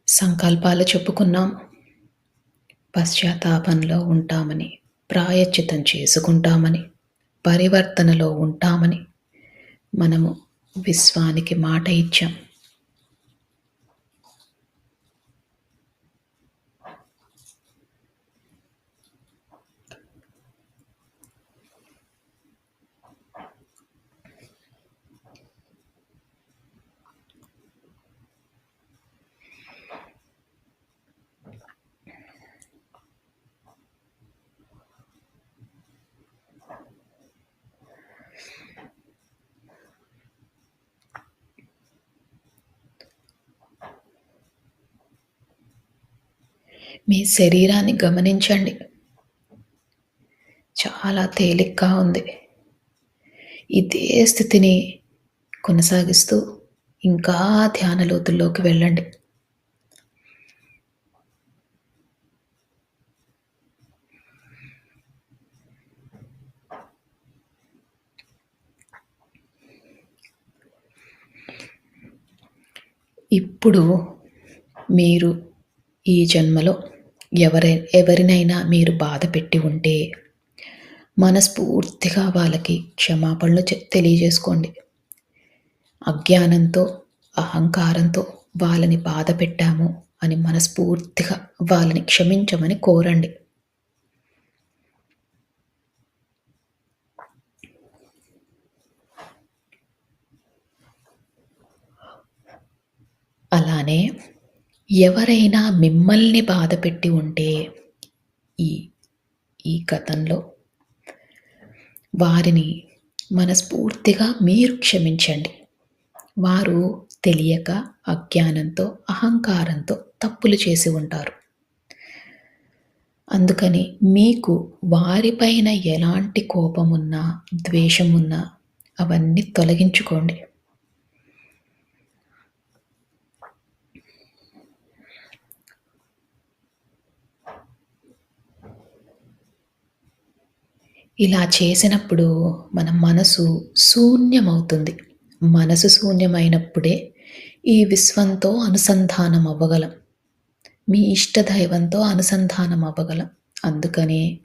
సంకల్పాలు చెప్పుకున్నాం. పశ్చాత్తాపంలో ఉంటామని, ప్రాయశ్చిత్తం చేసుకుంటామని, పరివర్తనలో ఉంటామని మనము విశ్వానికి మాట ఇచ్చాం. మీ శరీరాన్ని గమనించండి. చాలా తేలిగ్గా ఉంది. ఇదే స్థితిని కొనసాగిస్తూ ఇంకా ధ్యాన లోతుల్లోకి వెళ్ళండి. ఇప్పుడు మీరు ఈ జన్మలో ఎవరినైనా మీరు బాధ పెట్టి ఉంటే మనస్ఫూర్తిగా వాళ్ళకి క్షమాపణలు తెలియజేసుకోండి. అజ్ఞానంతో, అహంకారంతో వాళ్ళని బాధ పెట్టాము అని మనస్ఫూర్తిగా వాళ్ళని క్షమించమని కోరండి. అలానే ఎవరైనా మిమ్మల్ని బాధ పెట్టి ఉంటే ఈ ఈ గతంలో వారిని మనస్ఫూర్తిగా మీరు క్షమించండి. వారు తెలియక, అజ్ఞానంతో, అహంకారంతో తప్పులు చేసి ఉంటారు. అందుకని మీకు వారిపైన ఎలాంటి కోపమున్నా, ద్వేషమున్నా అవన్నీ తొలగించుకోండి. ఇలా చేసినప్పుడు మన మనసు శూన్యమవుతుంది. మనసు శూన్యమైనప్పుడే ఈ విశ్వంతో అనుసంధానం అవ్వగలం. మీ ఇష్టదైవంతో అనుసంధానం అవ్వగలం. అందుకని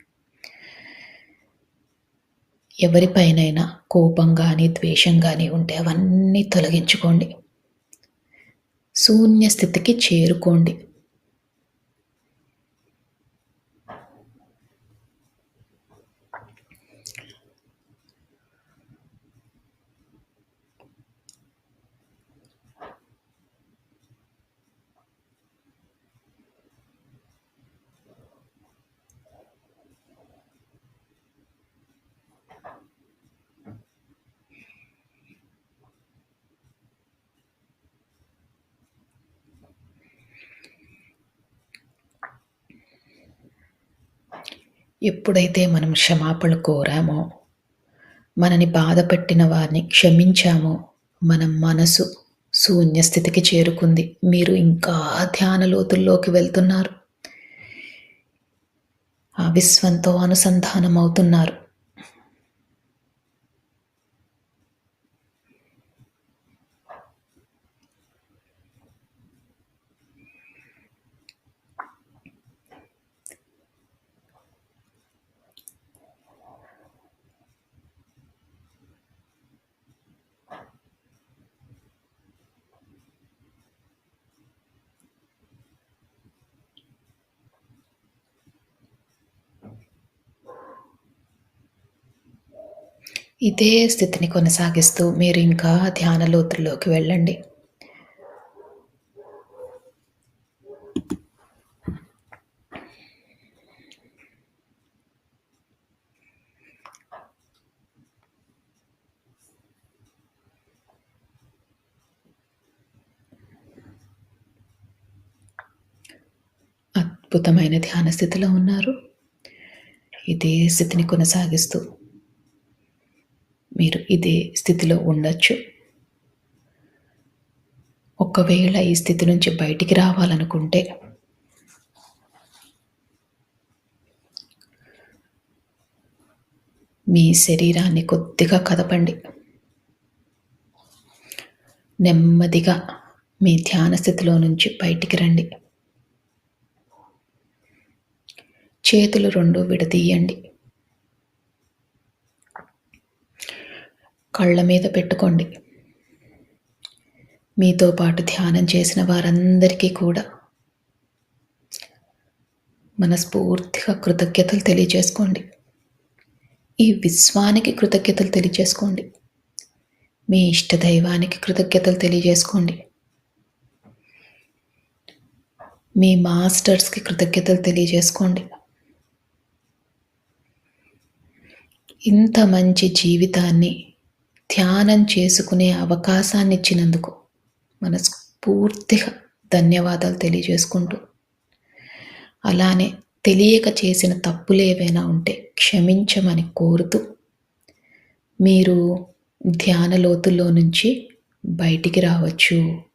ఎవరిపైనైనా కోపం గానీ, ద్వేషం గానీ ఉంటే అవన్నీ తొలగించుకోండి. శూన్య స్థితికి చేరుకోండి. ఎప్పుడైతే మనం క్షమాపణ కోరామో, మనని బాధపెట్టిన వారిని క్షమించామో, మన మనసు శూన్య స్థితికి చేరుకుంది. మీరు ఇంకా ధ్యాన లోతుల్లోకి వెళ్తున్నారు. ఆ విశ్వంతో అనుసంధానమవుతున్నారు. ఇదే స్థితిని కొనసాగిస్తూ మీరు ఇంకా ధ్యాన లోతుల్లోకి వెళ్ళండి. అద్భుతమైన ధ్యాన స్థితిలో ఉన్నారు. ఇదే స్థితిని కొనసాగిస్తూ మీరు ఇదే స్థితిలో ఉండొచ్చు. ఒకవేళ ఈ స్థితి నుంచి బయటికి రావాలనుకుంటే మీ శరీరాన్ని కొద్దిగా కదపండి. నెమ్మదిగా మీ ధ్యాన స్థితిలో నుంచి బయటికి రండి. చేతులు రెండు విడదీయండి. కళ్ళ మీద పెట్టుకోండి. మీతో పాటు ధ్యానం చేసిన వారందరికీ కూడా మనస్ఫూర్తిగా కృతజ్ఞతలు తెలియజేసుకోండి. ఈ విశ్వానికి కృతజ్ఞతలు తెలియజేసుకోండి. మీ ఇష్టదైవానికి కృతజ్ఞతలు తెలియజేసుకోండి. మీ మాస్టర్స్కి కృతజ్ఞతలు తెలియజేసుకోండి. ఇంత మంచి జీవితాన్ని ధ్యానం చేసుకునే అవకాశాన్ని ఇచ్చినందుకు మనస్ఫూర్తిగా ధన్యవాదాలు తెలియజేసుకుంటూ, అలానే తెలియక చేసిన తప్పులు ఏవైనా ఉంటే క్షమించమని కోరుతూ, మీరు ధ్యాన లోతుల్లో నుంచి బయటికి రావచ్చు.